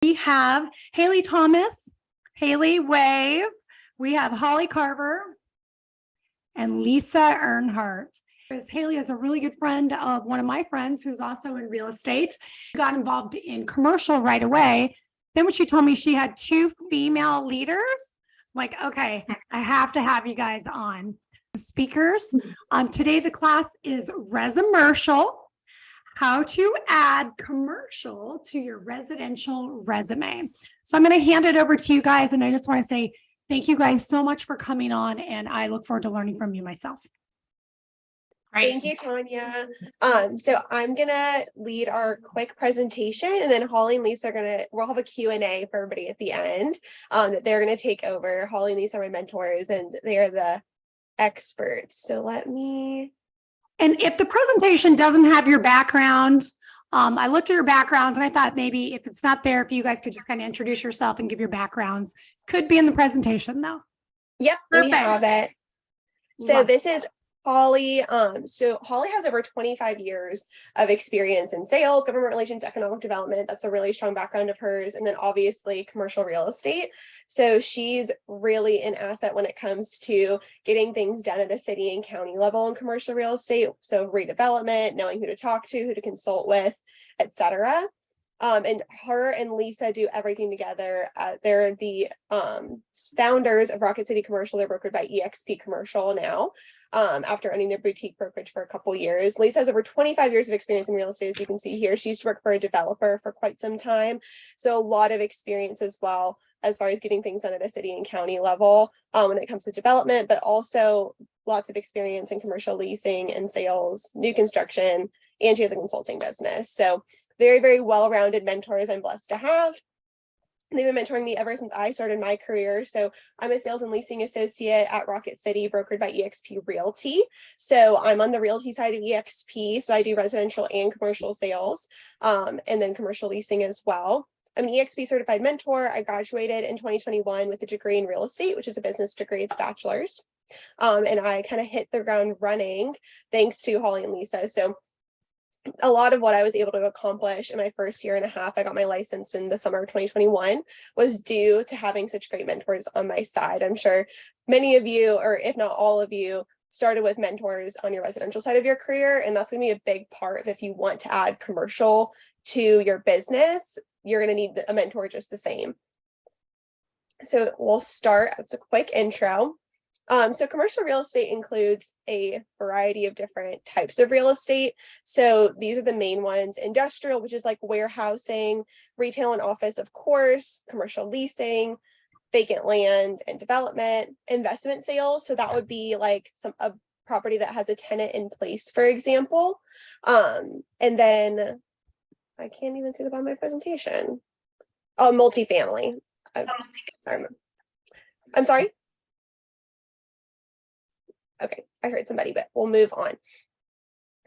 We have Haley Thomas, Haley Wave. We have Holly Carver and Lisa Earnhardt. Haley is a really good friend of one of my friends who's also in real estate. Got involved in commercial right away. Then when she told me she had 2 female leaders, I'm like, okay, I have to have you guys on. Speakers. Today the class is Residential-Resimercial. How to add commercial to your residential resume. So I'm going to hand it over to you guys. And I just want to say thank you guys so much for coming on. And I look forward to learning from you myself. Right. Thank you, Tanya. So I'm going to lead our quick presentation, and then Holly and Lisa we'll have a Q&A for everybody at the end that they're going to take over. Holly and Lisa are my mentors, and they are the experts. So And if the presentation doesn't have your background, I looked at your backgrounds and I thought maybe if it's not there, if you guys could just kind of introduce yourself and give your backgrounds. Could be in the presentation though. Yep, we have it. So this is Holly. So Holly has over 25 years of experience in sales, government relations, economic development. That's a really strong background of hers. And then obviously commercial real estate. So she's really an asset when it comes to getting things done at a city and county level in commercial real estate. So redevelopment, knowing who to talk to, who to consult with, etc. And her and Lisa do everything together. They're the founders of Rocket City Commercial. They're brokered by eXp Commercial now, after owning their boutique brokerage for a couple years. Lisa has over 25 years of experience in real estate, as you can see here. She used to work for a developer for quite some time. So a lot of experience as well, as far as getting things done at a city and county level when it comes to development, but also lots of experience in commercial leasing and sales, new construction, and she has a consulting business. So very, very well-rounded mentors I'm blessed to have. They've been mentoring me ever since I started my career. So I'm a sales and leasing associate at Rocket City, brokered by eXp Realty. So I'm on the realty side of eXp. So I do residential and commercial sales, and then commercial leasing as well. I'm an eXp certified mentor. I graduated in 2021 with a degree in real estate, which is a business degree. It's bachelor's. And I kind of hit the ground running thanks to Holly and Lisa. So a lot of what I was able to accomplish in my first year and a half, I got my license in the summer of 2021, was due to having such great mentors on my side. I'm sure many of you, or if not all of you, started with mentors on your residential side of your career. And that's going to be a big part of if you want to add commercial to your business, you're going to need a mentor just the same. So we'll start. That's a quick intro. So commercial real estate includes a variety of different types of real estate. So these are the main ones: industrial, which is like warehousing, retail and office, of course, commercial leasing, vacant land and development, investment sales. So that would be like a property that has a tenant in place, for example. And then I can't even see the bottom of my presentation. Oh, multifamily. I'm sorry. Okay, I heard somebody, but we'll move on.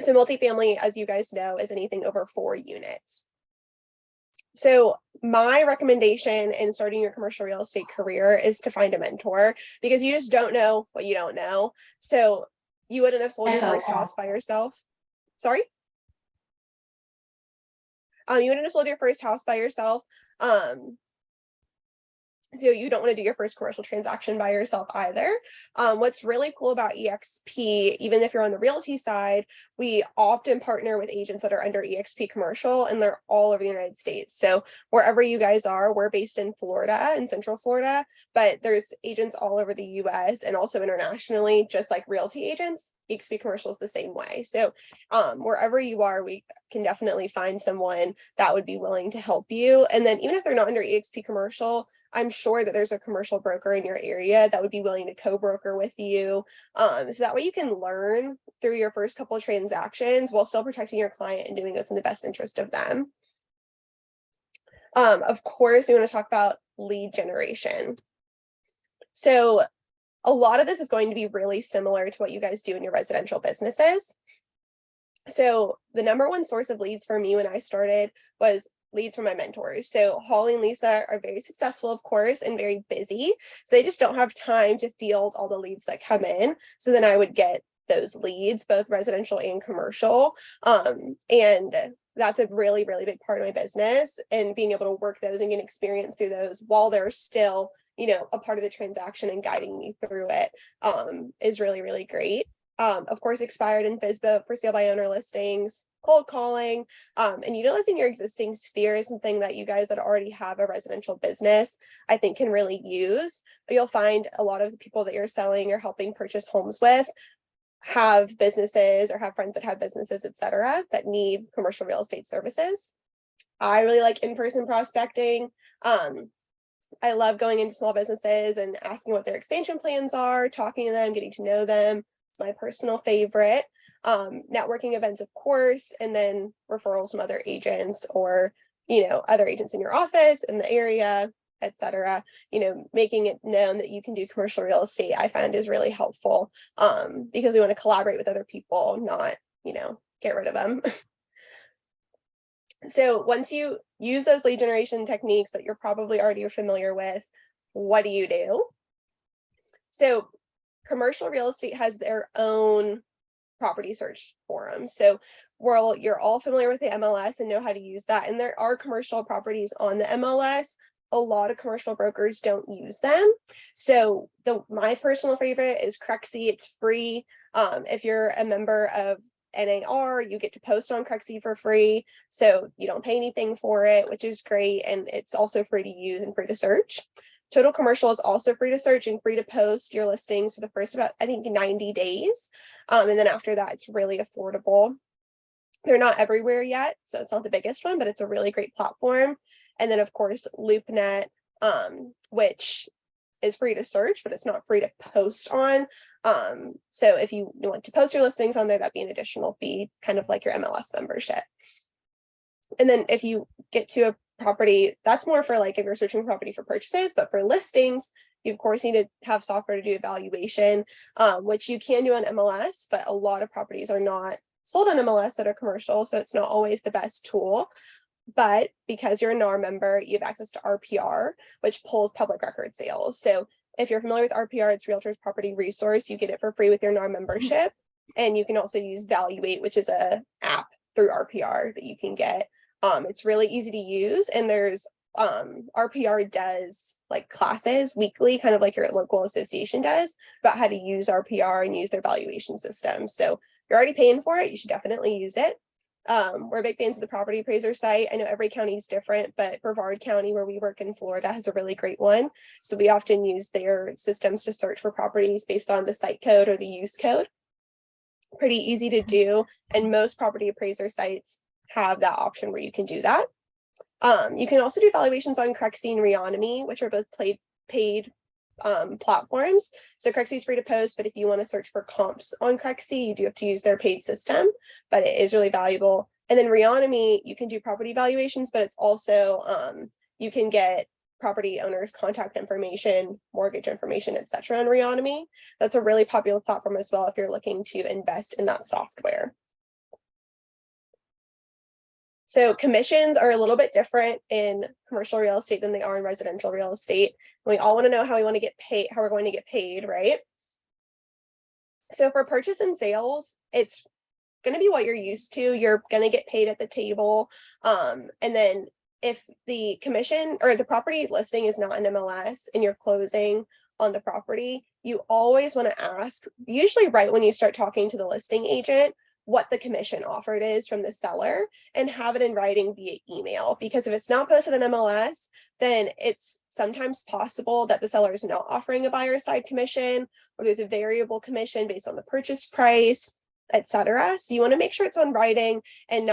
So multifamily, as you guys know, is anything over 4 units. So my recommendation in starting your commercial real estate career is to find a mentor, because you just don't know what you don't know. So you wouldn't have sold your first house by yourself. Sorry? You wouldn't have sold your first house by yourself. So you don't want to do your first commercial transaction by yourself either. What's really cool about eXp, even if you're on the realty side, we often partner with agents that are under eXp Commercial, and they're all over the United States. So wherever you guys are, we're based in Florida, in Central Florida, but there's agents all over the US and also internationally, just like realty agents. eXp Commercial is the same way. So wherever you are, we can definitely find someone that would be willing to help you. And then even if they're not under eXp Commercial, I'm sure that there's a commercial broker in your area that would be willing to co-broker with you. So that way you can learn through your first couple of transactions while still protecting your client and doing what's in the best interest of them. Of course, we want to talk about lead generation. So a lot of this is going to be really similar to what you guys do in your residential businesses. So the number one source of leads for me when I started was leads from my mentors. So Holly and Lisa are very successful, of course, and very busy. So they just don't have time to field all the leads that come in. So then I would get those leads, both residential and commercial. And that's a really, really big part of my business, and being able to work those and get experience through those while they're still, a part of the transaction and guiding me through it, is really, really great. Of course, expired and FSBO for sale by owner listings, cold calling, and utilizing your existing sphere is something that you guys that already have a residential business, I think, can really use. You'll find a lot of the people that you're selling or helping purchase homes with have businesses or have friends that have businesses, etc., that need commercial real estate services. I really like in-person prospecting. I love going into small businesses and asking what their expansion plans are, talking to them, getting to know them. It's my personal favorite. Networking events, of course, and then referrals from other agents or, other agents in your office, in the area, etc. Making it known that you can do commercial real estate, I find, is really helpful, because we want to collaborate with other people, not, get rid of them. So once you use those lead generation techniques that you're probably already familiar with, what do you do? So commercial real estate has their own property search forum. So you're all familiar with the MLS and know how to use that. And there are commercial properties on the MLS. A lot of commercial brokers don't use them. So my personal favorite is Crexy. It's free. If you're a member of NAR, you get to post on Crexy for free. So you don't pay anything for it, which is great. And it's also free to use and free to search. Total Commercial is also free to search and free to post your listings for the first about, I think, 90 days. And then after that, it's really affordable. They're not everywhere yet, so it's not the biggest one, but it's a really great platform. And then, of course, LoopNet, which is free to search, but it's not free to post on. So if you want to post your listings on there, that'd be an additional fee, kind of like your MLS membership. And then if you get to a property, that's more for like if you're searching property for purchases, but for listings, you of course need to have software to do evaluation, which you can do on MLS, but a lot of properties are not sold on MLS that are commercial, so it's not always the best tool. But because you're a NAR member, you have access to RPR, which pulls public record sales. So if you're familiar with RPR, it's Realtors Property Resource. You get it for free with your NAR membership. And you can also use Valuate, which is a app through RPR that you can get. It's really easy to use, and there's RPR does like classes weekly, kind of like your local association does, about how to use RPR and use their valuation system. So you're already paying for it, you should definitely use it. We're big fans of the property appraiser site. I know every county is different, but Brevard County, where we work in Florida, has a really great one. So we often use their systems to search for properties based on the site code or the use code. Pretty easy to do, and most property appraiser sites have that option where you can do that. You can also do valuations on Crexy and Reonomy, which are both paid platforms. So Crexy is free to post, but if you want to search for comps on Crexy, you do have to use their paid system, but it is really valuable. And then Reonomy, you can do property valuations, but it's also you can get property owners' contact information, mortgage information, etc. on Reonomy. That's a really popular platform as well if you're looking to invest in that software. So commissions are a little bit different in commercial real estate than they are in residential real estate. We all want to know how we want to get paid, how we're going to get paid, right? So for purchase and sales, it's going to be what you're used to. You're going to get paid at the table. And then if the commission or the property listing is not an MLS and you're closing on the property, you always want to ask, usually right when you start talking to the listing agent, what the commission offered is from the seller, and have it in writing via email. Because if it's not posted on MLS, then it's sometimes possible that the seller is not offering a buyer side commission, or there's a variable commission based on the purchase price, etc. So you want to make sure it's on writing, and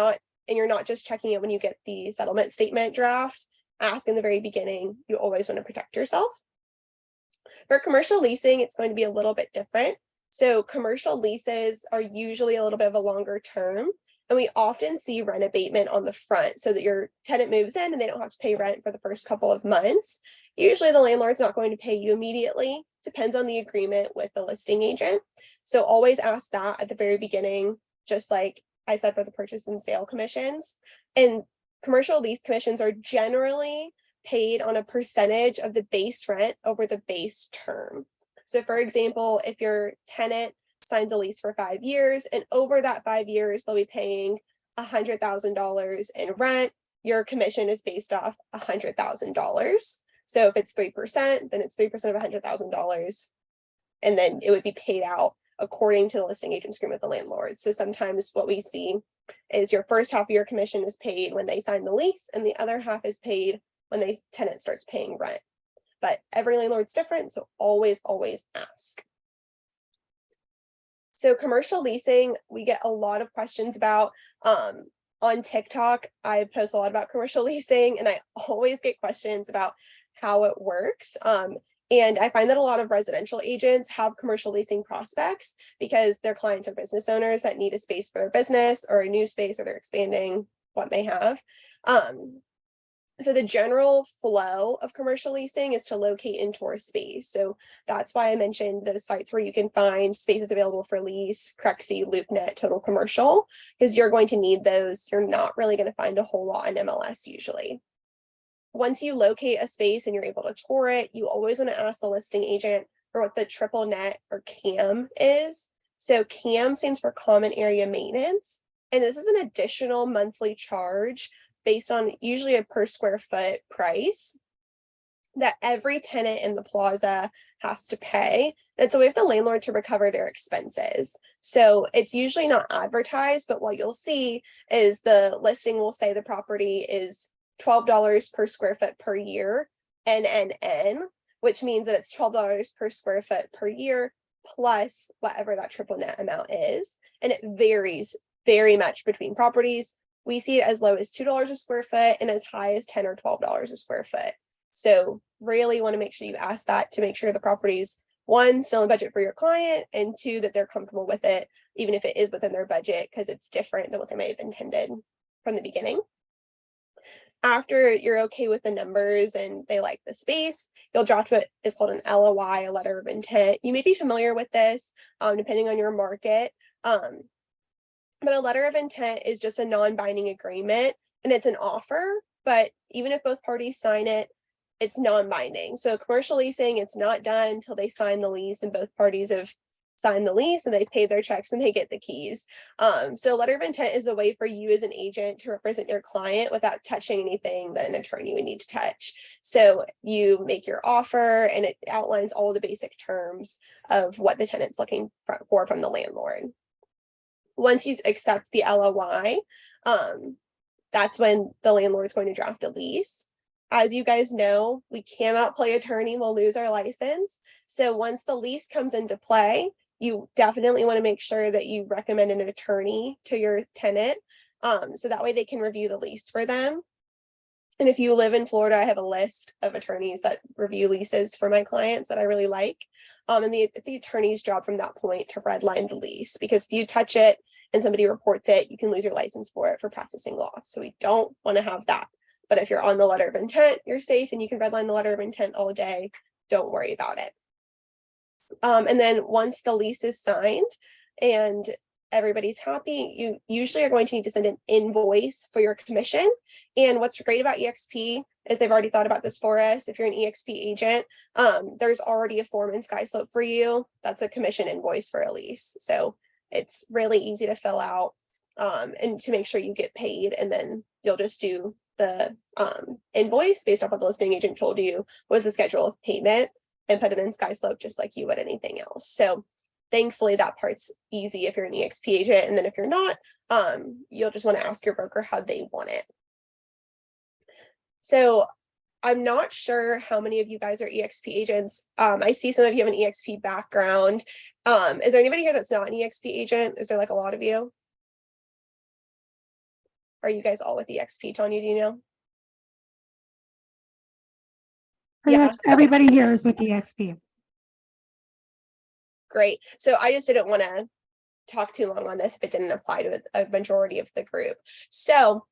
you're not just checking it when you get the settlement statement draft. Ask in the very beginning. You always want to protect yourself. For commercial leasing, it's going to be a little bit different. So commercial leases are usually a little bit of a longer term, and we often see rent abatement on the front so that your tenant moves in and they don't have to pay rent for the first couple of months. Usually the landlord's not going to pay you immediately. Depends on the agreement with the listing agent. So always ask that at the very beginning, just like I said for the purchase and sale commissions. And commercial lease commissions are generally paid on a percentage of the base rent over the base term. So for example, if your tenant signs a lease for 5 years, and over that 5 years, they'll be paying $100,000 in rent, your commission is based off $100,000. So if it's 3%, then it's 3% of $100,000. And then it would be paid out according to the listing agent's agreement with the landlord. So sometimes what we see is your first half of your commission is paid when they sign the lease, and the other half is paid when the tenant starts paying rent. But every landlord's different, so always ask. So commercial leasing, we get a lot of questions about. On TikTok, I post a lot about commercial leasing, and I always get questions about how it works. And I find that a lot of residential agents have commercial leasing prospects because their clients are business owners that need a space for their business or a new space, or they're expanding what may have. So the general flow of commercial leasing is to locate into our space. So that's why I mentioned the sites where you can find spaces available for lease, Crexi, LoopNet, Total Commercial, because you're going to need those. You're not really going to find a whole lot in MLS usually. Once you locate a space and you're able to tour it, you always want to ask the listing agent for what the triple net or CAM is. So CAM stands for Common Area Maintenance. And this is an additional monthly charge based on usually a per square foot price that every tenant in the plaza has to pay. And it's a way for the landlord to recover their expenses. So it's usually not advertised, but what you'll see is the listing will say the property is $12 per square foot per year, NNN, which means that it's $12 per square foot per year plus whatever that triple net amount is. And it varies very much between properties. We see it as low as $2 a square foot and as high as $10 or $12 a square foot. So really want to make sure you ask that to make sure the property's, one, still in budget for your client, and two, that they're comfortable with it, even if it is within their budget, because it's different than what they may have intended from the beginning. After you're okay with the numbers and they like the space, you'll draft what is called an LOI, a letter of intent. You may be familiar with this, depending on your market. But a letter of intent is just a non-binding agreement, and it's an offer, but even if both parties sign it, it's non-binding. So commercial leasing, it's not done until they sign the lease and both parties have signed the lease and they pay their checks and they get the keys. So letter of intent is a way for you as an agent to represent your client without touching anything that an attorney would need to touch. So you make your offer and it outlines all the basic terms of what the tenant's looking for from the landlord. Once you accept the LOI, that's when the landlord's going to draft a lease. As you guys know, we cannot play attorney, we'll lose our license. So once the lease comes into play, you definitely want to make sure that you recommend an attorney to your tenant, so that way they can review the lease for them. And if you live in Florida, I have a list of attorneys that review leases for my clients that I really like. And it's the attorney's job from that point to redline the lease, because if you touch it and somebody reports it, you can lose your license for it for practicing law. So we don't want to have that. But if you're on the letter of intent, you're safe and you can redline the letter of intent all day. Don't worry about it. And then once the lease is signed and everybody's happy, you usually are going to need to send an invoice for your commission. And what's great about eXp is they've already thought about this for us. If you're an eXp agent, there's already a form in SkySlope for you. That's a commission invoice for a lease. So it's really easy to fill out and to make sure you get paid. And then you'll just do the invoice based off what the listing agent told you was the schedule of payment and put it in SkySlope just like you would anything else. So thankfully that part's easy if you're an eXp agent. And then if you're not, you'll just want to ask your broker how they want it. So I'm not sure how many of you guys are eXp agents. I see some of you have an eXp background. Is there anybody here that's not an eXp agent? Is there like a lot of you? Are you guys all with eXp? Tanya, do you know? Pretty much everybody here is with eXp. Great. So I just didn't want to talk too long on this if it didn't apply to a majority of the group. So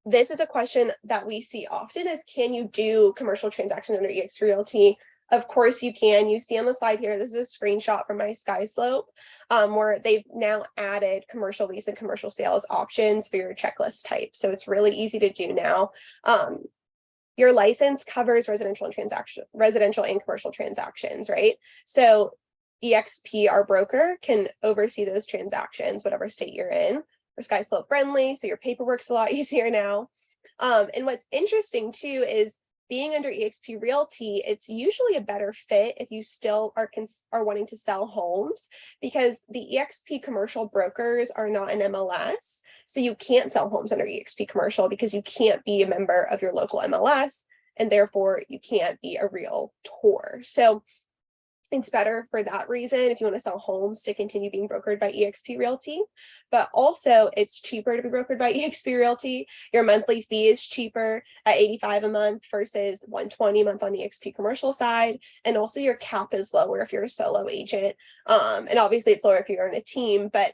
this is a question that we see often is, can you do commercial transactions under eXp Realty? Of course you can. You see on the slide here, this is a screenshot from my SkySlope, where they've now added commercial lease and commercial sales options for your checklist type. So it's really easy to do now. Your license covers residential and commercial transactions, right? So eXp, our broker, can oversee those transactions, whatever state you're in. We're sky slope friendly, so your paperwork's a lot easier now. And what's interesting too is being under eXp Realty, it's usually a better fit if you still are wanting to sell homes, because the eXp commercial brokers are not an MLS. So you can't sell homes under eXp commercial because you can't be a member of your local MLS, and therefore you can't be a realtor. So it's better for that reason if you want to sell homes to continue being brokered by eXp Realty, but also it's cheaper to be brokered by eXp Realty. Your monthly fee is cheaper at $85 a month versus $120 a month on the eXp commercial side. And also your cap is lower if you're a solo agent. And obviously it's lower if you're in a team, but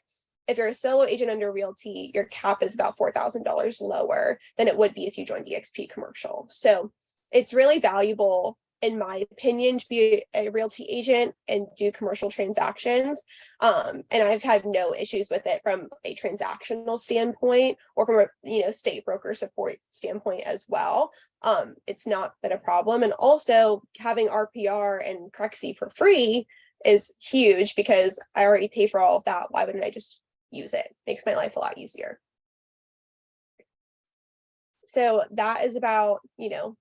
if you're a solo agent under Realty, your cap is about $4,000 lower than it would be if you joined eXp commercial. So it's really valuable, in my opinion, to be a realty agent and do commercial transactions. And I've had no issues with it from a transactional standpoint or from a state broker support standpoint as well. It's not been a problem. And also having RPR and Crexy for free is huge because I already pay for all of that. Why wouldn't I just use it? Makes my life a lot easier. So that is about,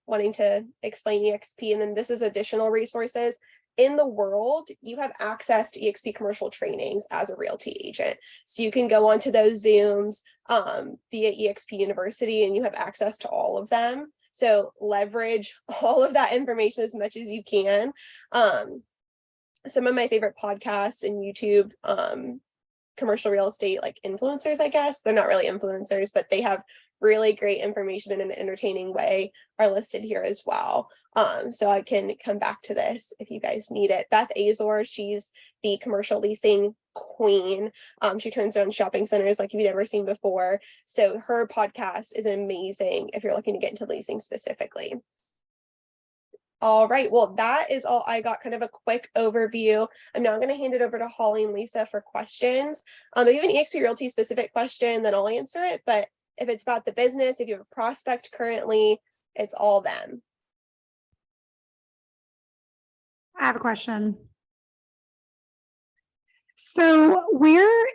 wanting to explain eXp. And then this is additional resources. In the world, you have access to eXp commercial trainings as a realty agent. So you can go onto those Zooms via eXp University, and you have access to all of them. So leverage all of that information as much as you can. Some of my favorite podcasts and YouTube commercial real estate, like influencers, I guess. They're not really influencers, but they have really great information in an entertaining way, are listed here as well. So I can come back to this if you guys need it. Beth Azor, she's the commercial leasing queen. She turns around shopping centers like you've never seen before. So her podcast is amazing if you're looking to get into leasing specifically. All right, well, that is all I got, kind of a quick overview. I'm now going to hand it over to Holly and Lisa for questions. If you have an eXp Realty specific question, then I'll answer it. But if it's about the business, if you have a prospect currently, it's all them. I have a question. So where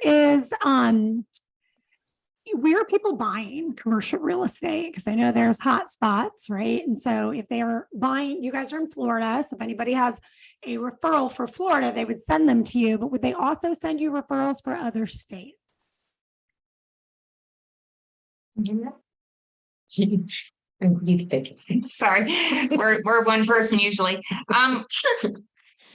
are people buying commercial real estate? Because I know there's hot spots, right? And so if they are buying, you guys are in Florida. So if anybody has a referral for Florida, they would send them to you, but would they also send you referrals for other states? You can take it. Sorry, we're one person usually.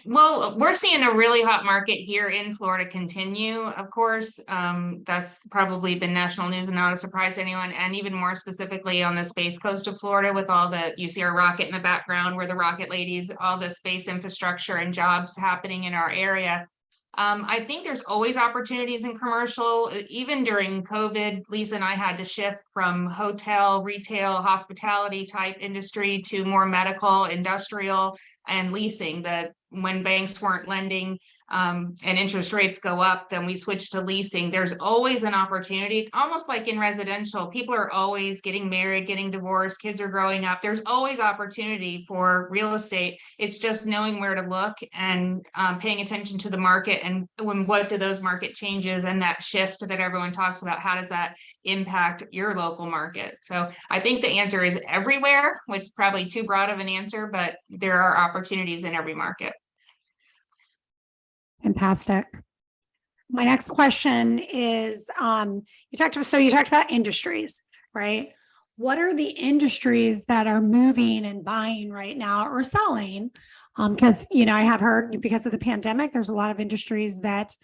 Well, we're seeing a really hot market here in Florida continue. Of course, that's probably been national news and not a surprise to anyone. And even more specifically on the space coast of Florida, with all the, you see our rocket in the background, we're the rocket ladies, all the space infrastructure and jobs happening in our area. I think there's always opportunities in commercial. Even during COVID, Lisa and I had to shift from hotel, retail, hospitality type industry to more medical, industrial, and leasing. That when banks weren't lending and interest rates go up, then we switched to leasing. There's always an opportunity, almost like in residential. People are always getting married, getting divorced, kids are growing up. There's always opportunity for real estate. It's just knowing where to look and paying attention to the market and what do those market changes and that shift that everyone talks about, how does that impact your local market? So I think the answer is everywhere, which is probably too broad of an answer, but there are opportunities in every market. Fantastic. My next question is, you talked about industries, right? What are the industries that are moving and buying right now or selling? Because, I have heard because of the pandemic, there's a lot of industries that,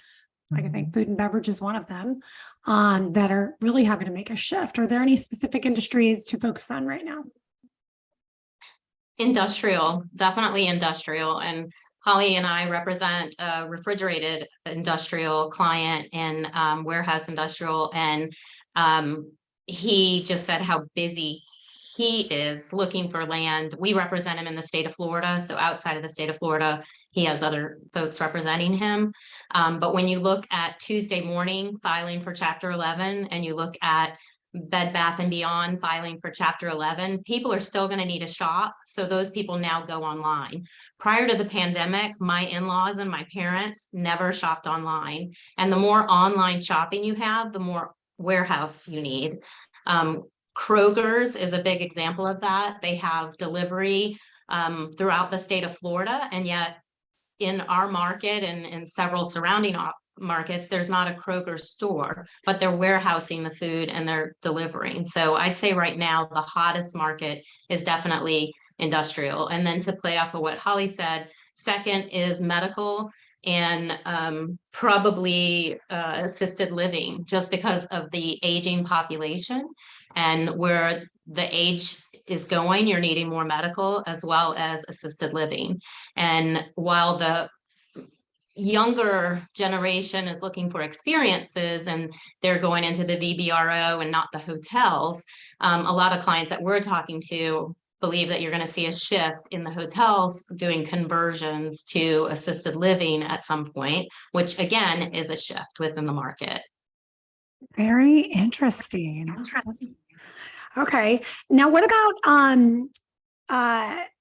like I think food and beverage is one of them, that are really having to make a shift. Are there any specific industries to focus on right now? Industrial, definitely industrial. And Holly and I represent a refrigerated industrial client in warehouse industrial. And he just said how busy he is looking for land. We represent him in the state of Florida. So outside of the state of Florida, he has other folks representing him. But when you look at Tuesday morning filing for Chapter 11, and you look at Bed Bath and Beyond filing for Chapter 11, people are still going to need a shop. So those people now go online. Prior to the pandemic, my in-laws and my parents never shopped online. And the more online shopping you have, the more warehouse you need. Kroger's is a big example of that. They have delivery throughout the state of Florida, and yet in our market and in several surrounding markets, there's not a Kroger store, but they're warehousing the food and they're delivering. So I'd say right now, the hottest market is definitely industrial. And then to play off of what Holly said, second is medical and probably assisted living, just because of the aging population and where the age is going, you're needing more medical as well as assisted living. And while the younger generation is looking for experiences and they're going into the VBRO and not the hotels, a lot of clients that we're talking to believe that you're going to see a shift in the hotels doing conversions to assisted living at some point, which again is a shift within the market. Very interesting. Okay. Now what about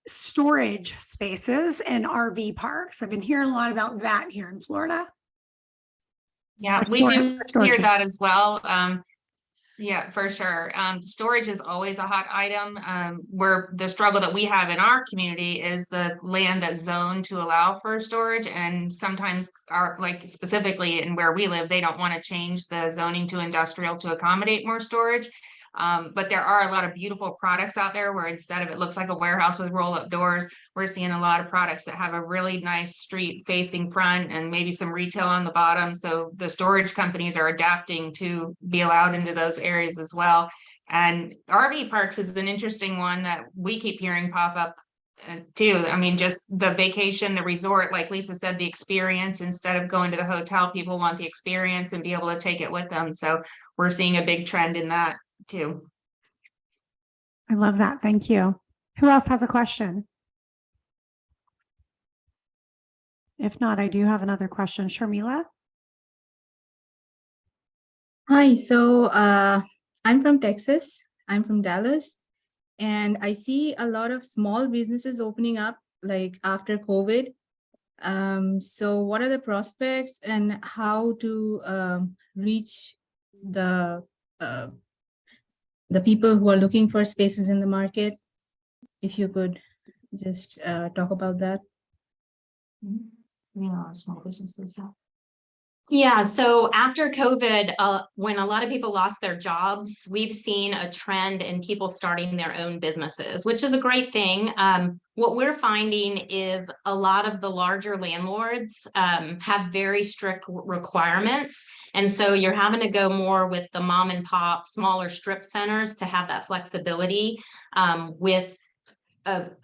storage spaces and RV parks? I've been hearing a lot about that here in Florida. Yeah, we do hear that as well. Yeah, for sure. Storage is always a hot item. Where the struggle that we have in our community is the land that's zoned to allow for storage. And sometimes like specifically in where we live, they don't want to change the zoning to industrial to accommodate more storage. But there are a lot of beautiful products out there where instead of it looks like a warehouse with roll-up doors, we're seeing a lot of products that have a really nice street facing front and maybe some retail on the bottom. So the storage companies are adapting to be allowed into those areas as well. And RV parks is an interesting one that we keep hearing pop up too. I mean, just the vacation, the resort, like Lisa said, the experience, instead of going to the hotel, people want the experience and be able to take it with them. So we're seeing a big trend in that too. I love that. Thank you. Who else has a question? If not, I do have another question. Sharmila? Hi, so I'm from Texas. I'm from Dallas, and I see a lot of small businesses opening up like after COVID. So what are the prospects and how to reach the people who are looking for spaces in the market? If you could just talk about that. Yeah, small businesses. Yeah, so after COVID, when a lot of people lost their jobs, we've seen a trend in people starting their own businesses, which is a great thing. What we're finding is a lot of the larger landlords have very strict requirements. And so you're having to go more with the mom and pop, smaller strip centers to have that flexibility with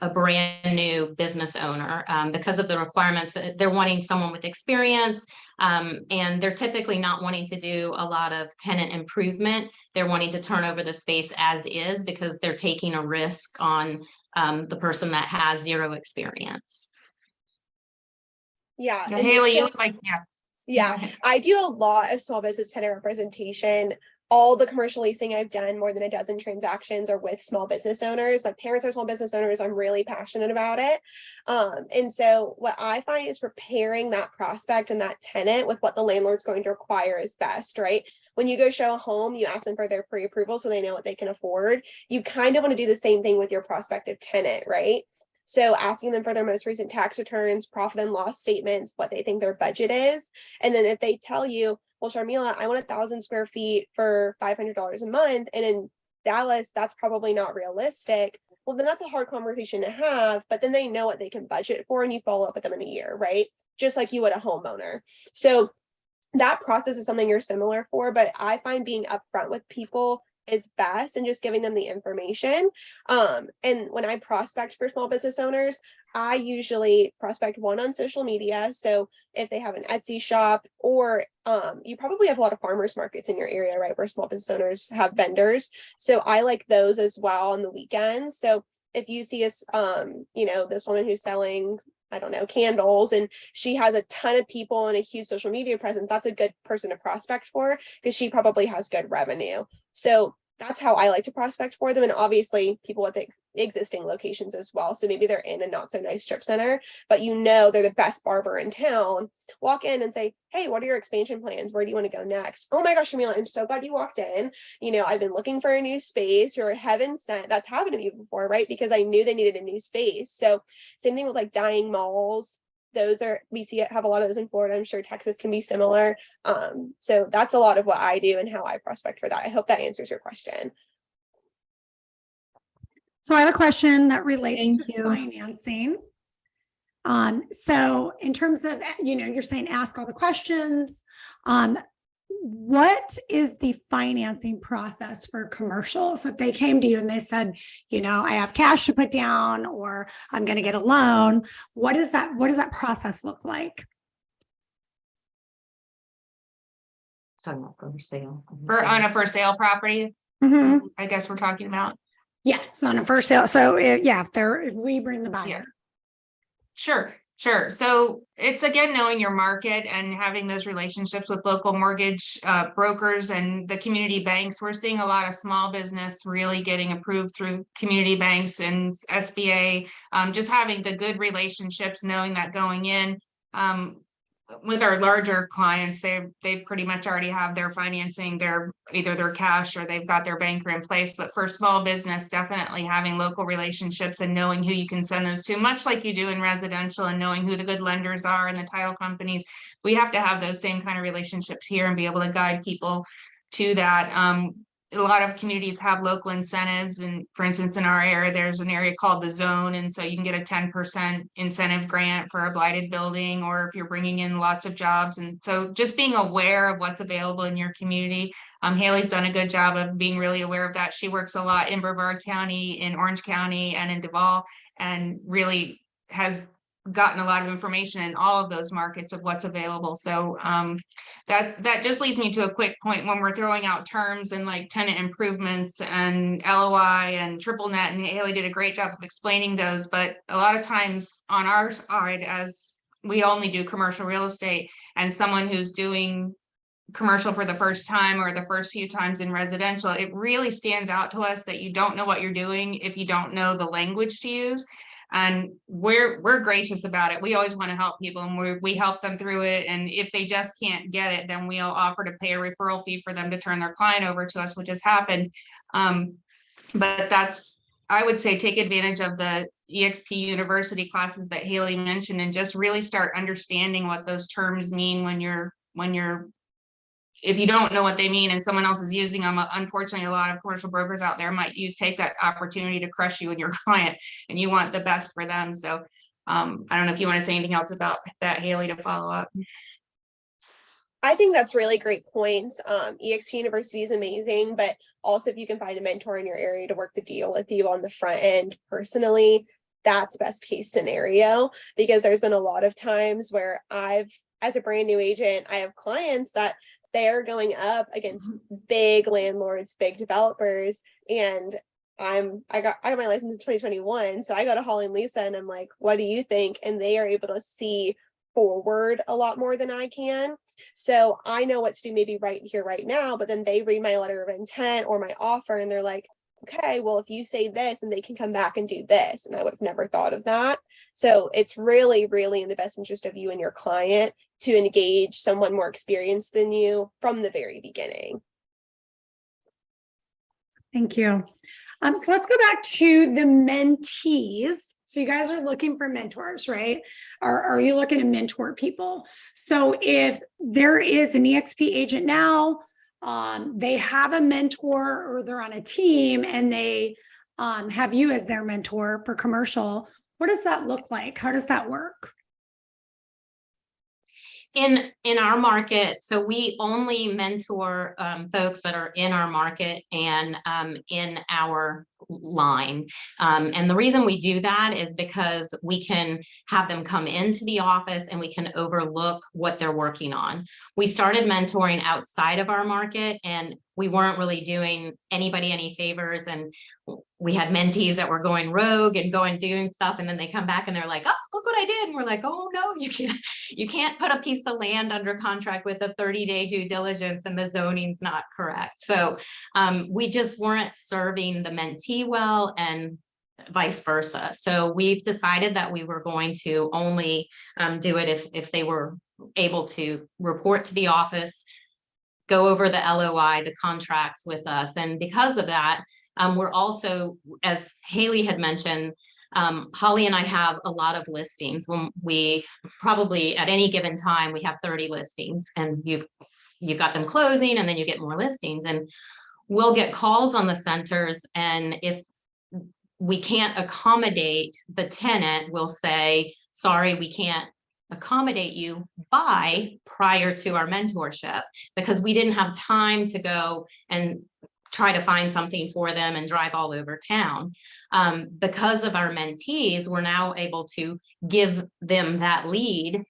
a brand new business owner because of the requirements. They're wanting someone with experience, and they're typically not wanting to do a lot of tenant improvement. They're wanting to turn over the space as is because they're taking a risk on the person that has zero experience. Yeah. Yeah, Haley, you look like, yeah, I do a lot of small business tenant representation. All the commercial leasing I've done, more than a dozen transactions, are with small business owners. My parents are small business owners. I'm really passionate about it. And so what I find is preparing that prospect and that tenant with what the landlord's going to require is best, right? When you go show a home, you ask them for their pre-approval so they know what they can afford. You kind of want to do the same thing with your prospective tenant, right? So asking them for their most recent tax returns, profit and loss statements, what they think their budget is. And then if they tell you, well, Sharmila, I want 1,000 square feet for $500 a month, and in Dallas, that's probably not realistic. Well, then that's a hard conversation to have, but then they know what they can budget for and you follow up with them in a year, right? Just like you would a homeowner. So that process is something you're similar for, but I find being upfront with people is best and just giving them the information. And when I prospect for small business owners, I usually prospect one on social media. So if they have an Etsy shop, or you probably have a lot of farmers markets in your area, right, where small business owners have vendors. So I like those as well on the weekends. So if you see us, this woman who's selling, I don't know, candles, and she has a ton of people and a huge social media presence, that's a good person to prospect for because she probably has good revenue. So that's how I like to prospect for them. And obviously people with existing locations as well. So maybe they're in a not so nice strip center, but you know they're the best barber in town. Walk in and say, hey, what are your expansion plans? Where do you want to go next? Oh my gosh, Shamila, I'm so glad you walked in. You know, I've been looking for a new space. You're heaven sent. That's happened to me before, right? Because I knew they needed a new space. So same thing with like dying malls. Those are, we see have a lot of those in Florida. I'm sure Texas can be similar. So that's a lot of what I do and how I prospect for that. I hope that answers your question. So I have a question that relates Thank to you. financing. So in terms of, you know, you're saying ask all the questions. What is the financing process for commercial? So if they came to you and they said, you know, I have cash to put down, or I'm going to get a loan, what does that process look like? Talking about for sale. On a for sale property, Mm-hmm. I guess we're talking about. Yeah. So on a first sale. So if we bring the buyer. Yeah. Sure. So it's again, knowing your market and having those relationships with local mortgage brokers and the community banks. We're seeing a lot of small business really getting approved through community banks and SBA, just having the good relationships, knowing that going in. With our larger clients, they pretty much already have their financing, either their cash or they've got their banker in place. But for small business, definitely having local relationships and knowing who you can send those to, much like you do in residential, and knowing who the good lenders are and the title companies. We have to have those same kind of relationships here and be able to guide people to that. A lot of communities have local incentives, and for instance, in our area, there's an area called the zone, and so you can get a 10% incentive grant for a blighted building, or if you're bringing in lots of jobs. And so just being aware of what's available in your community. Haley's done a good job of being really aware of that. She works a lot in Brevard County, in Orange County, and in Duval, and really has gotten a lot of information in all of those markets of what's available. So that just leads me to a quick point. When we're throwing out terms and like tenant improvements and LOI and triple net, and Haley did a great job of explaining those, but a lot of times on our side, as we only do commercial real estate, and someone who's doing commercial for the first time or the first few times in residential, it really stands out to us that you don't know what you're doing if you don't know the language to use. And we're gracious about it. We always want to help people, and we help them through it. And if they just can't get it, then we'll offer to pay a referral fee for them to turn their client over to us, which has happened. But I would say, take advantage of the eXp University classes that Haley mentioned, and just really start understanding what those terms mean if you don't know what they mean and someone else is using them. Unfortunately, a lot of commercial brokers out there might take that opportunity to crush you and your client, and you want the best for them. So I don't know if you want to say anything else about that, Haley, to follow up. I think that's really great points. eXp University is amazing, but also if you can find a mentor in your area to work the deal with you on the front end personally, that's best case scenario. Because there's been a lot of times where as a brand new agent, I have clients that they're going up against big landlords, big developers, and I got my license in 2021. So I go to Holly and Lisa and I'm like, what do you think? And they are able to see forward a lot more than I can. So I know what to do maybe right here, right now, but then they read my letter of intent or my offer and they're like, okay, well, if you say this, and they can come back and do this. And I would have never thought of that. So it's really, really in the best interest of you and your client to engage someone more experienced than you from the very beginning. Thank you. So let's go back to the mentees. So you guys are looking for mentors, right? Are you looking to mentor people? So if there is an eXp agent now, they have a mentor or they're on a team and they have you as their mentor for commercial, what does that look like? How does that work? In our market, so we only mentor folks that are in our market and in our line. And the reason we do that is because we can have them come into the office and we can overlook what they're working on. We started mentoring outside of our market and we weren't really doing anybody any favors, and we had mentees that were going rogue and doing stuff, and then they come back and they're like, oh, look what I did. And we're like, oh no, you can't put a piece of land under contract with a 30-day due diligence and the zoning's not correct. So we just weren't serving the mentee well, and vice versa. So we've decided that we were going to only do it if they were able to report to the office, go over the LOI, the contracts with us. And because of that, we're also, as Haley had mentioned, Holly and I have a lot of listings. When we probably at any given time, we have 30 listings, and you've got them closing, and then you get more listings, and we'll get calls on the centers. And if we can't accommodate the tenant, we'll say, sorry, we can't accommodate you by prior to our mentorship, because we didn't have time to go and try to find something for them and drive all over town. Because of our mentees, we're now able to give them that lead,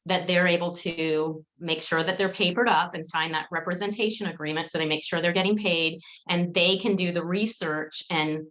that they're able to make sure that they're papered up and sign that representation agreement. So they make sure they're getting paid, and they can do the research and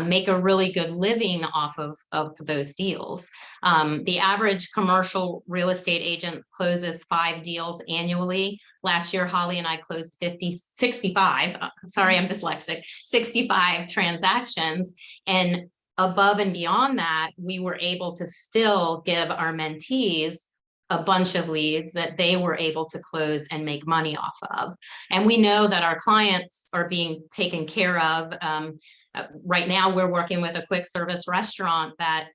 make a really good living off of those deals. The average commercial real estate agent closes 5 deals annually. Last year, Holly and I closed 65, sorry, I'm dyslexic, 65 transactions. And above and beyond that, we were able to still give our mentees a bunch of leads that they were able to close and make money off of. And we know that our clients are being taken care of. Right now, we're working with a quick service restaurant that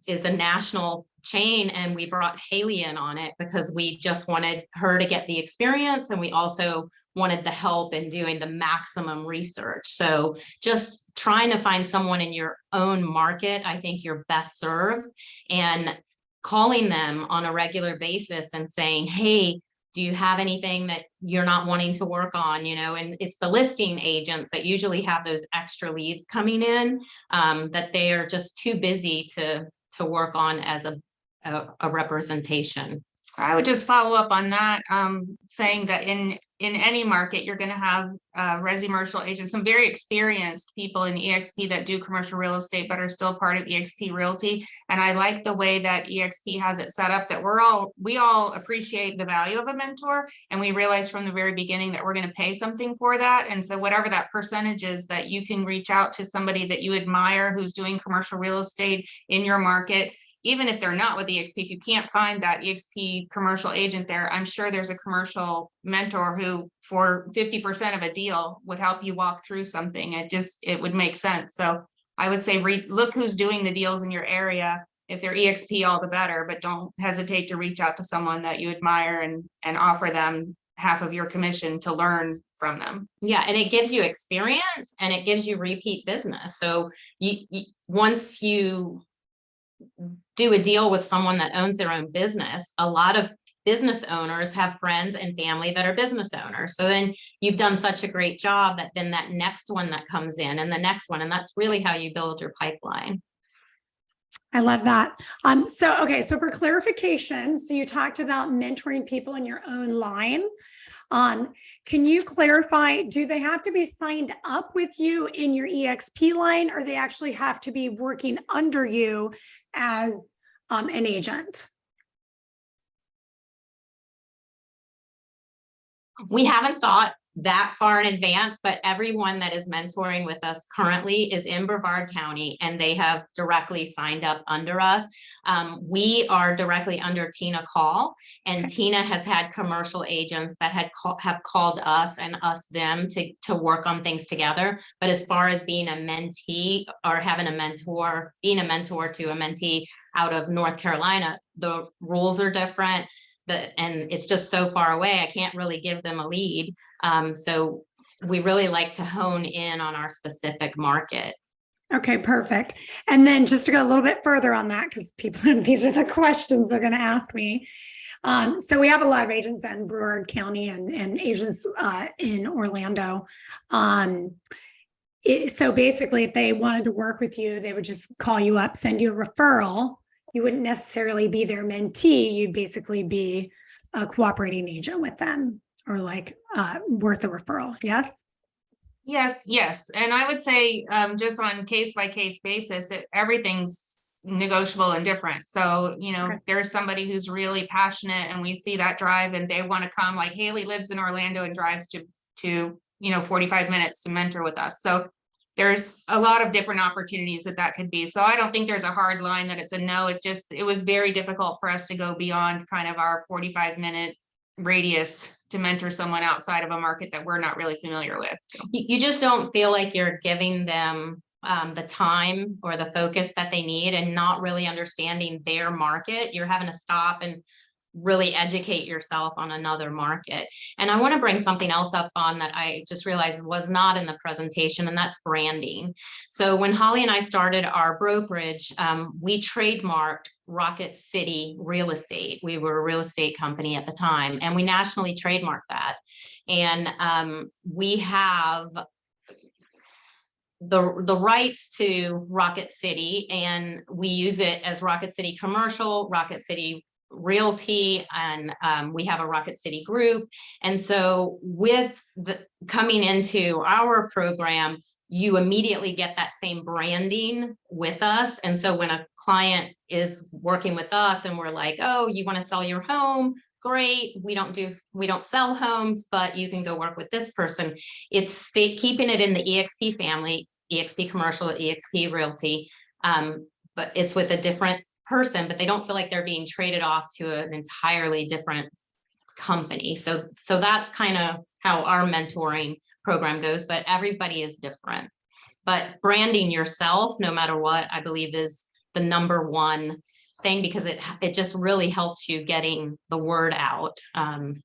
is a national chain, and we brought Haley in on it because we just wanted her to get the experience, and we also wanted the help in doing the maximum research. So just trying to find someone in your own market, I think you're best served, and calling them on a regular basis and saying, hey, do you have anything that you're not wanting to work on? You know, and it's the listing agents that usually have those extra leads coming in, that they are just too busy to work on as a representation. I would just follow up on that, saying that in any market, you're going to have Resimercial agents, some very experienced people in eXp that do commercial real estate, but are still part of eXp Realty. And I like the way that eXp has it set up, that we all appreciate the value of a mentor. And we realized from the very beginning that we're going to pay something for that. And so whatever that percentage is, that you can reach out to somebody that you admire who's doing commercial real estate in your market. Even if they're not with eXp, if you can't find that eXp commercial agent there, I'm sure there's a commercial mentor who for 50% of a deal would help you walk through something. It would make sense. So I would say, look who's doing the deals in your area. If they're eXp, all the better, but don't hesitate to reach out to someone that you admire and offer them half of your commission to learn from them. Yeah, and it gives you experience, and it gives you repeat business. So once you do a deal with someone that owns their own business, a lot of business owners have friends and family that are business owners. So then you've done such a great job that then that next one that comes in, and the next one, and that's really how you build your pipeline. I love that. So for clarification, so you talked about mentoring people in your own line. Can you clarify, do they have to be signed up with you in your eXp line, or they actually have to be working under you as an agent? We haven't thought that far in advance, but everyone that is mentoring with us currently is in Brevard County, and they have directly signed up under us. We are directly under Tina Call, and okay. Tina has had commercial agents that have called us and us them to work on things together. But as far as being a mentee or having a mentor, being a mentor to a mentee out of North Carolina, the rules are different. And it's just so far away, I can't really give them a lead. So we really like to hone in on our specific market. Okay, perfect. And then just to go a little bit further on that, because people, these are the questions they're going to ask me. So we have a lot of agents in Brevard County and agents in Orlando. So basically, if they wanted to work with you, they would just call you up, send you a referral. You wouldn't necessarily be their mentee. You'd basically be a cooperating agent with them, or like worth a referral. Yes? Yes. And I would say just on case-by-case basis, that everything's negotiable and different. So, okay. There's somebody who's really passionate and we see that drive and they want to come, like Haley lives in Orlando and drives to 45 minutes to mentor with us. So there's a lot of different opportunities that could be. So I don't think there's a hard line that it's a no. It's just, it was very difficult for us to go beyond kind of our 45-minute radius to mentor someone outside of a market that we're not really familiar with. So. You just don't feel like you're giving them the time or the focus that they need and not really understanding their market. You're having to stop and really educate yourself on another market. And I want to bring something else up on that I just realized was not in the presentation, and that's branding. So when Holly and I started our brokerage, we trademarked Rocket City Real Estate. We were a real estate company at the time, and we nationally trademarked that. And we have the rights to Rocket City, and we use it as Rocket City Commercial, Rocket City Realty, and we have a Rocket City group. And so with the coming into our program, you immediately get that same branding with us. And so when a client is working with us and we're like, oh, you want to sell your home? Great. We don't sell homes, but you can go work with this person. It's keeping it in the eXp family, eXp Commercial, eXp Realty, but it's with a different person, but they don't feel like they're being traded off to an entirely different company. So that's kind of how our mentoring program goes, but everybody is different. But branding yourself, no matter what, I believe is the number one thing, because it just really helps you getting the word out, and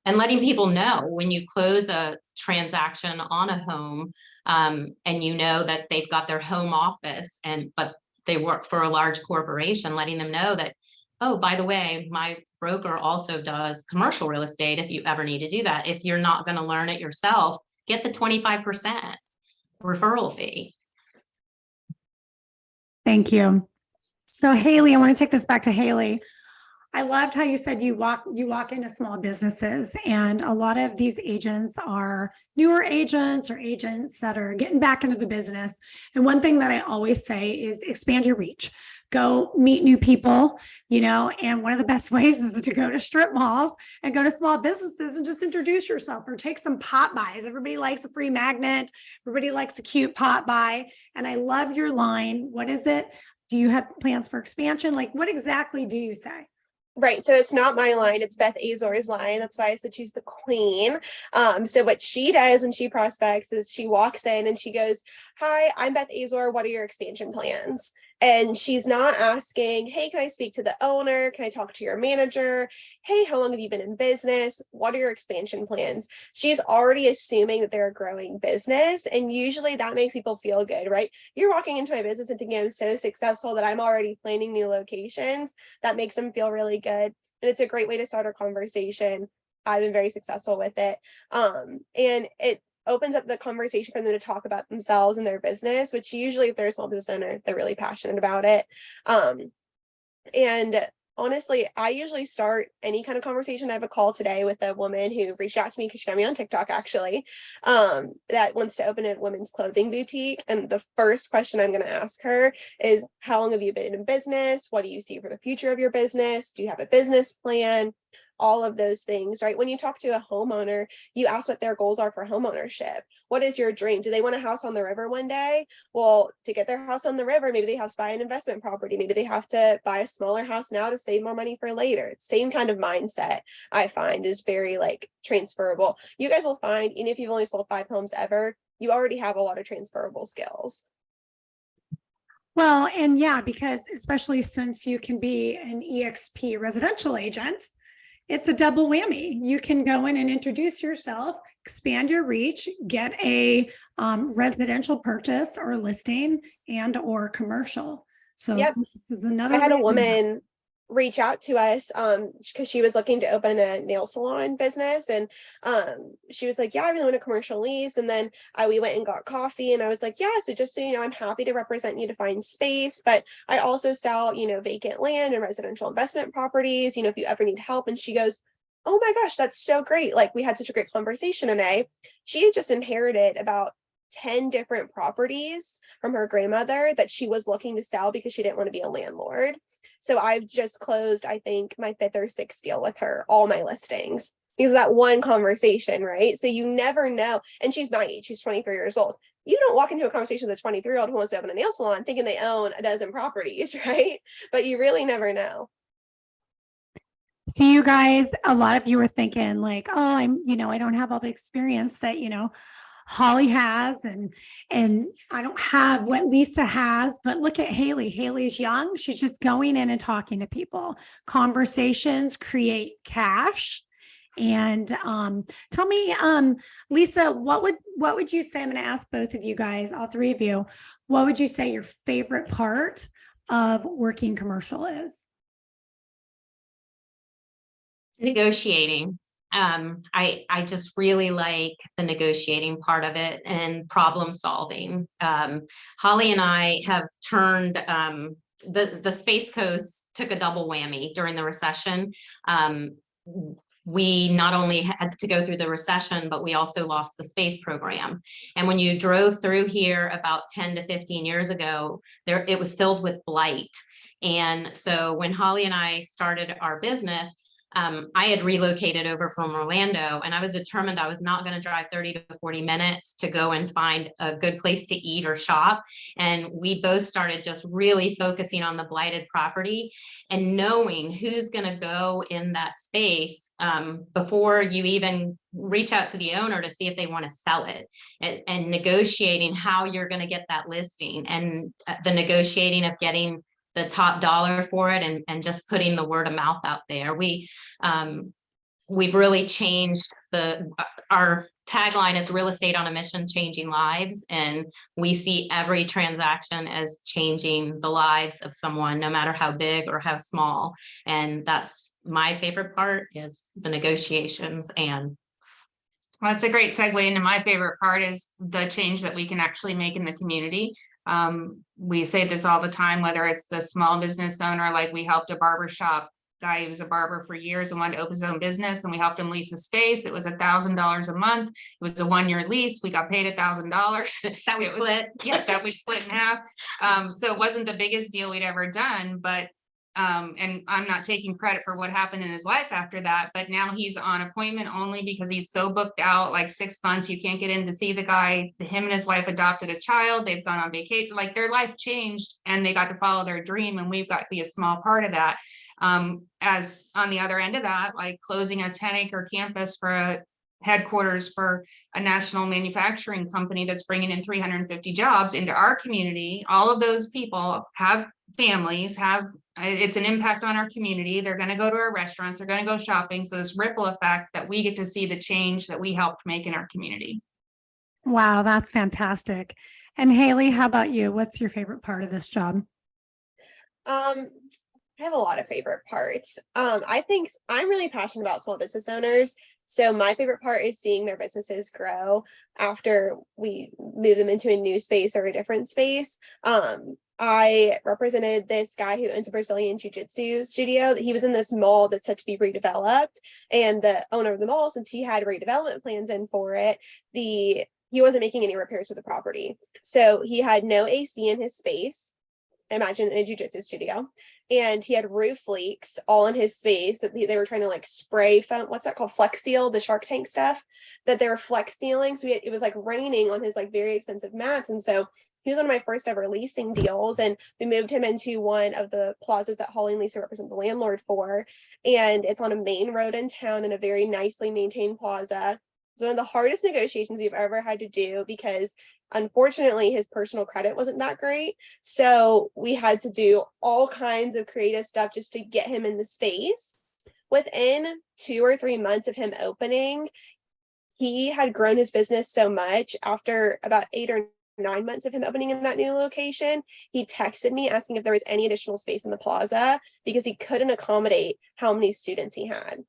letting people know when you close a transaction on a home, and you know that they've got their home office but they work for a large corporation, letting them know that, oh, by the way, my broker also does commercial real estate. If you ever need to do that, if you're not going to learn it yourself, get the 25% referral fee. Thank you. So Haley, I want to take this back to Haley. I loved how you said you walk into small businesses, and a lot of these agents are newer agents or agents that are getting back into the business. And one thing that I always say is expand your reach. Go meet new people, and one of the best ways is to go to strip malls and go to small businesses and just introduce yourself, or take some pot buys. Everybody likes a free magnet. Everybody likes a cute pot buy. And I love your line. What is it? Do you have plans for expansion? Like, what exactly do you say? Right. So it's not my line. It's Beth Azor's line. That's why I said she's the queen. So what she does when she prospects is she walks in and she goes, hi, I'm Beth Azor. What are your expansion plans? And she's not asking, hey, can I speak to the owner? Can I talk to your manager? Hey, how long have you been in business? What are your expansion plans? She's already assuming that they're a growing business. And usually that makes people feel good, right? You're walking into my business and thinking I'm so successful that I'm already planning new locations. That makes them feel really good. And it's a great way to start a conversation. I've been very successful with it. And it opens up the conversation for them to talk about themselves and their business, which usually, if they're a small business owner, they're really passionate about it. And honestly, I usually start any kind of conversation. I have a call today with a woman who reached out to me because she found me on TikTok, actually, that wants to open a women's clothing boutique. And the first question I'm going to ask her is, how long have you been in business? What do you see for the future of your business? Do you have a business plan? All of those things, right? When you talk to a homeowner, you ask what their goals are for home ownership. What is your dream? Do they want a house on the river one day? Well, to get their house on the river, maybe they have to buy an investment property. Maybe they have to buy a smaller house now to save more money for later. Same kind of mindset, I find, is very transferable. You guys will find, even if you've only sold 5 homes ever, you already have a lot of transferable skills. Well, and yeah, because especially since you can be an eXp residential agent, it's a double whammy. You can go in and introduce yourself, expand your reach, get a residential purchase or listing and or commercial. So yep. This is another. I had a woman reach out to us because she was looking to open a nail salon business, and she was like, yeah, I really want a commercial lease. And then we went and got coffee, and I was like, yeah, so just so you know, I'm happy to represent you to find space, but I also sell vacant land and residential investment properties, if you ever need help. And she goes, oh my gosh, that's so great. We had such a great conversation today. She had just inherited about 10 different properties from her grandmother that she was looking to sell because she didn't want to be a landlord. So I've just closed, I think, my 5th or 6th deal with her, all my listings, because of that one conversation, right? So you never know. And she's my age, she's 23 years old. you don't walk into a conversation with a 23-year-old who wants to open a nail salon thinking they own a dozen properties, right? But you really never know. So you guys, a lot of you were thinking like, oh, I don't have all the experience that, Holly has, and I don't have what Lisa has, but look at Haley. Haley's young. She's just going in and talking to people. Conversations create cash. And tell me, Lisa, what would you say? I'm going to ask both of you guys, all three of you, what would you say your favorite part of working commercial is? Negotiating. I just really like the negotiating part of it and problem solving. Holly and I have turned the Space Coast took a double whammy during the recession. We not only had to go through the recession, but we also lost the space program. And when you drove through here about 10 to 15 years ago, it was filled with blight. And so when Holly and I started our business, I had relocated over from Orlando, and I was determined I was not going to drive 30 to 40 minutes to go and find a good place to eat or shop. And we both started just really focusing on the blighted property and knowing who's going to go in that space before you even reach out to the owner to see if they want to sell it, and negotiating how you're going to get that listing, and the negotiating of getting the top dollar for it, and just putting the word of mouth out there. We've really changed our tagline is real estate on a mission, changing lives. And we see every transaction as changing the lives of someone, no matter how big or how small. And that's my favorite part, is the negotiations. And well, that's a great segue into my favorite part, is the change that we can actually make in the community. We say this all the time, whether it's the small business owner, like we helped a barbershop guy who was a barber for years and wanted to open his own business, and we helped him lease a space. It was $1,000 a month. It was a 1-year lease. We got paid $1,000. that we split. Yeah, that we split in half. So it wasn't the biggest deal we'd ever done, but and I'm not taking credit for what happened in his life after that, but now he's on appointment only because he's so booked out, like 6 months. You can't get in to see the guy. Him and his wife adopted a child. They've gone on vacation, like their life changed, and they got to follow their dream. And we've got to be a small part of that. As on the other end of that, like closing a 10-acre campus for a headquarters for a national manufacturing company that's bringing in 350 jobs into our community. All of those people have families, it's an impact on our community. They're going to go to our restaurants, they're going to go shopping. So this ripple effect that we get to see the change that we helped make in our community. Wow, that's fantastic. And Haley, how about you? What's your favorite part of this job? I have a lot of favorite parts. I think I'm really passionate about small business owners. So my favorite part is seeing their businesses grow after we move them into a new space or a different space. I represented this guy who owns a Brazilian jiu-jitsu studio. He was in this mall that's set to be redeveloped, and the owner of the mall, since he had redevelopment plans in for it, he wasn't making any repairs to the property. So he had no AC in his space. Imagine a jiu-jitsu studio. And he had roof leaks all in his space that they were trying to like spray foam. What's that called? Flex seal, the Shark Tank stuff that they were flex sealing. So it was like raining on his like very expensive mats. And so he was one of my first ever leasing deals. And we moved him into one of the plazas that Holly and Lisa represent the landlord for. And it's on a main road in town in a very nicely maintained plaza. It's one of the hardest negotiations we've ever had to do because unfortunately his personal credit wasn't that great. So we had to do all kinds of creative stuff just to get him in the space. Within 2 or 3 months of him opening, he had grown his business so much. After about 8 or 9 months of him opening in that new location, he texted me asking if there was any additional space in the plaza because he couldn't accommodate how many students he had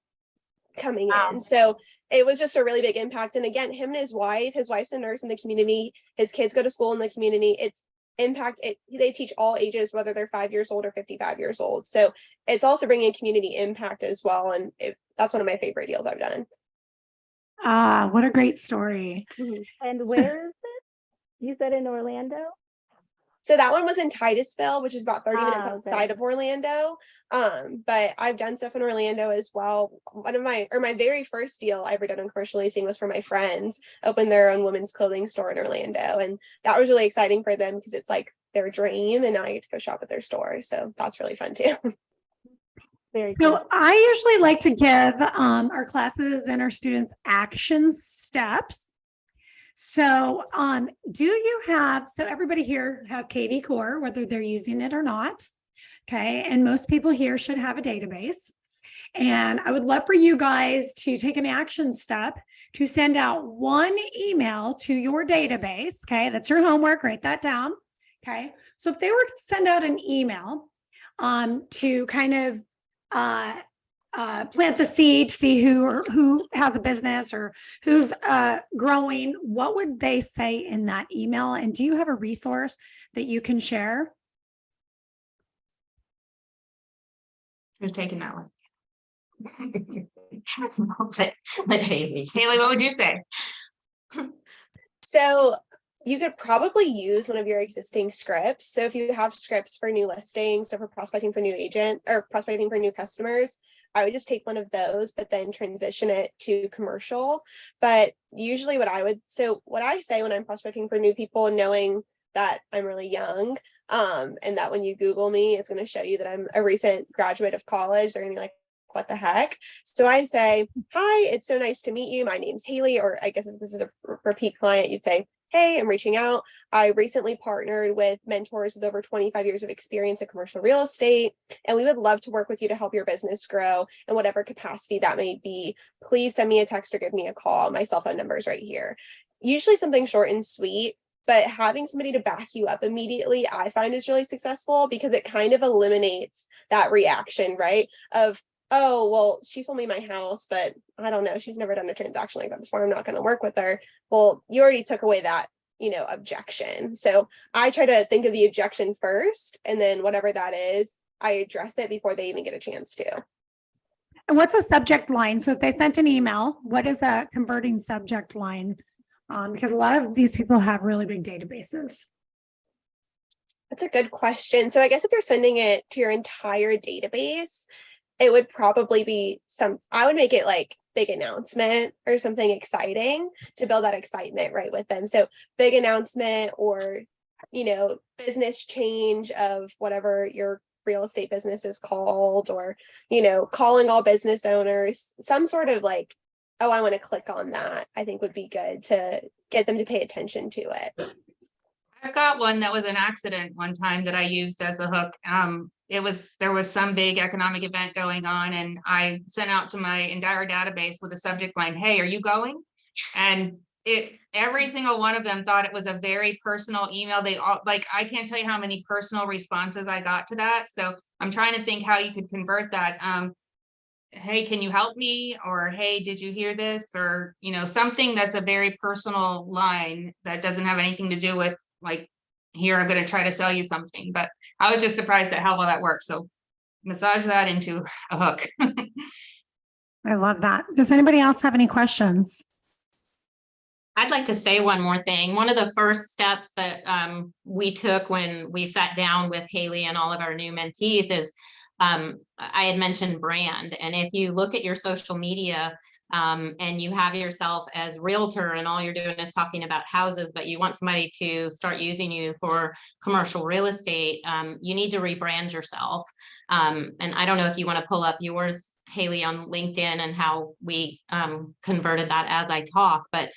coming in. So it was just a really big impact. And again, him and his wife's a nurse in the community. His kids go to school in the community. It's impact. They teach all ages, whether they're 5 years old or 55 years old. So it's also bringing community impact as well. And that's one of my favorite deals I've done. Ah, what a great story. And where is it? You said in Orlando? So that one was in Titusville, which is about 30 minutes Ah, outside of Orlando. But I've done stuff in Orlando as well. One of my very first deal I ever done on commercial leasing was for my friends, opened their own women's clothing store in Orlando. And that was really exciting for them because it's like their dream, and now I get to go shop at their store. So that's really fun too. Very cool. So I usually like to give our classes and our students action steps. So do you have, so everybody here has KV Core, whether they're using it or not. Okay. And most people here should have a database. And I would love for you guys to take an action step to send out one email to your database. Okay. That's your homework. Write that down. Okay. So if they were to send out an email to kind of plant the seed, see who has a business or who's growing, what would they say in that email? And do you have a resource that you can share? Who's taking that one? Let Haley. Haley, what would you say? So you could probably use one of your existing scripts. So if you have scripts for new listings or for prospecting for new agent or prospecting for new customers, I would just take one of those, but then transition it to commercial. But usually what I say when I'm prospecting for new people, knowing that I'm really young, and that when you Google me, it's going to show you that I'm a recent graduate of college, they're going to be like, what the heck? So I say, hi, it's so nice to meet you. My name's Haley, or I guess if this is a repeat client, you'd say, hey, I'm reaching out. I recently partnered with mentors with over 25 years of experience in commercial real estate, and we would love to work with you to help your business grow in whatever capacity that may be. Please send me a text or give me a call. My cell phone number is right here. Usually something short and sweet, but having somebody to back you up immediately, I find is really successful because it kind of eliminates that reaction, right? Of, oh, well, she sold me my house, but I don't know, she's never done a transaction like that before, I'm not going to work with her. Well, you already took away that, objection. So I try to think of the objection first, and then whatever that is, I address it before they even get a chance to. And what's a subject line? So if they sent an email, what is a converting subject line? Because a lot of these people have really big databases. That's a good question. So I guess if you're sending it to your entire database, it would probably be I would make it like big announcement or something exciting to build that excitement right with them. So big announcement, or, business change of whatever your real estate business is called, or, calling all business owners, some sort of like, oh, I want to click on that, I think would be good to get them to pay attention to it. I've got one that was an accident one time that I used as a hook. There was some big economic event going on, and I sent out to my entire database with a subject line, hey, are you going? And every single one of them thought it was a very personal email. They all, like, I can't tell you how many personal responses I got to that. So I'm trying to think how you could convert that. Hey, can you help me? Or, hey, did you hear this? Or, something that's a very personal line that doesn't have anything to do with like, here, I'm going to try to sell you something. But I was just surprised at how well that works. So massage that into a hook. I love that. Does anybody else have any questions? I'd like to say one more thing. One of the first steps that we took when we sat down with Haley and all of our new mentees is I had mentioned brand. And if you look at your social media and you have yourself as realtor and all you're doing is talking about houses, but you want somebody to start using you for commercial real estate, you need to rebrand yourself. And I don't know if you want to pull up yours, Haley, on LinkedIn and how we converted that as I talk, but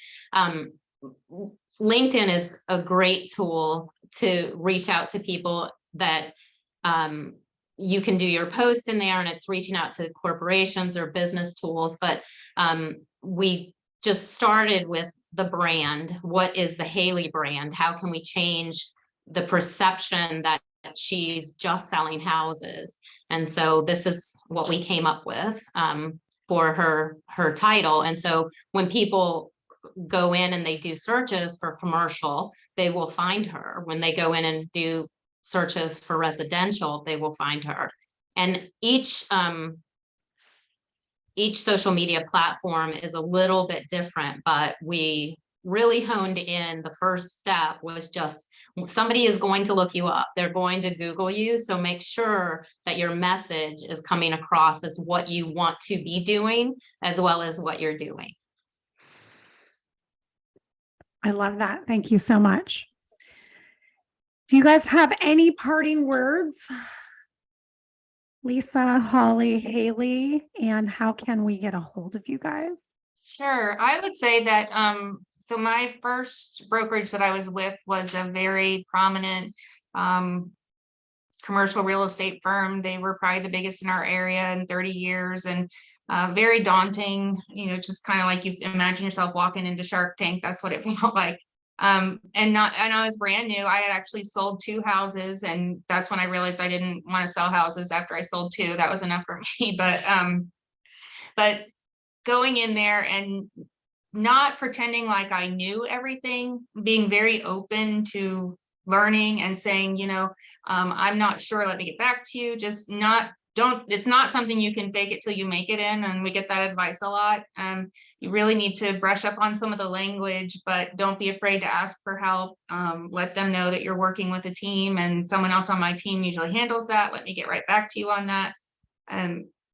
LinkedIn is a great tool to reach out to people that you can do your post in there, and it's reaching out to corporations or business tools. But we just started with the brand. What is the Haley brand? How can we change the perception that she's just selling houses? And so this is what we came up with for her title. And so when people go in and they do searches for commercial, they will find her. When they go in and do searches for residential, they will find her. And each social media platform is a little bit different, but we really honed in, the first step was just, somebody is going to look you up. They're going to Google you. So make sure that your message is coming across as what you want to be doing, as well as what you're doing. I love that. Thank you so much. Do you guys have any parting words? Lisa, Holly, Haley, and how can we get a hold of you guys? Sure. I would say that, so my first brokerage that I was with was a very prominent, commercial real estate firm. They were probably the biggest in our area in 30 years, and very daunting, just kind of like you imagine yourself walking into Shark Tank. That's what it felt like. And I was brand new. I had actually sold 2 houses, and that's when I realized I didn't want to sell houses after I sold 2. That was enough for me. But going in there and not pretending like I knew everything, being very open to learning and saying, I'm not sure, let me get back to you. Just it's not something you can fake it till you make it in. And we get that advice a lot. You really need to brush up on some of the language, but don't be afraid to ask for help. Let them know that you're working with a team, and someone else on my team usually handles that. Let me get right back to you on that.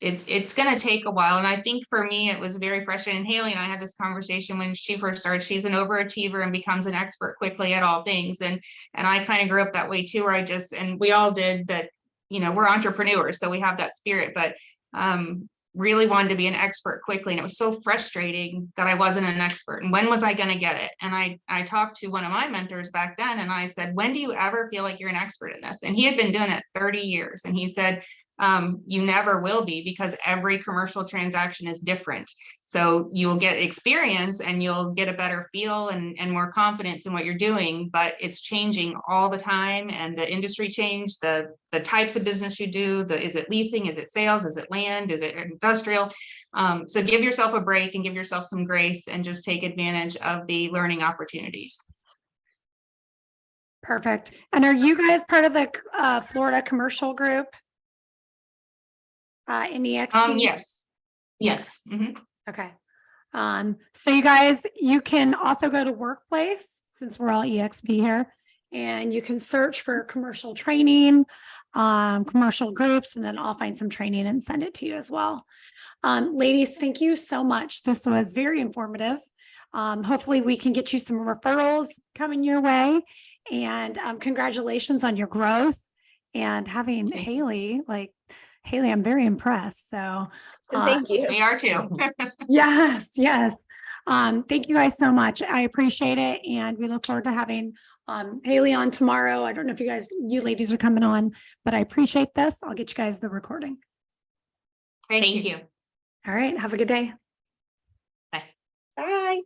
It's going to take a while. And I think for me, it was very frustrating. Haley and I had this conversation when she first started. She's an overachiever and becomes an expert quickly at all things. And I kind of grew up that way too, where and we all did that. We're entrepreneurs, so we have that spirit, but really wanted to be an expert quickly. And it was so frustrating that I wasn't an expert. And when was I going to get it? And I talked to one of my mentors back then, and I said, when do you ever feel like you're an expert in this? And he had been doing it 30 years. And he said, you never will be, because every commercial transaction is different. So you'll get experience and you'll get a better feel and more confidence in what you're doing, but it's changing all the time. And the industry changed, the types of business you do, is it leasing, is it sales, is it land, is it industrial? So give yourself a break and give yourself some grace and just take advantage of the learning opportunities. Perfect. And are you guys part of the Florida commercial group? In eXp's? Yes. Mm-hmm. Okay. So you guys, you can also go to Workplace, since we're all eXp here, and you can search for commercial training, commercial groups, and then I'll find some training and send it to you as well. Ladies, thank you so much. This was very informative. Hopefully we can get you some referrals coming your way, and congratulations on your growth and having Haley. Haley, I'm very impressed. So Thank you. We are too. yes. Thank you guys so much. I appreciate it. And we look forward to having Haley on tomorrow. I don't know if you ladies are coming on, but I appreciate this. I'll get you guys the recording. Thank you. All right. Have a good day. Bye. Bye.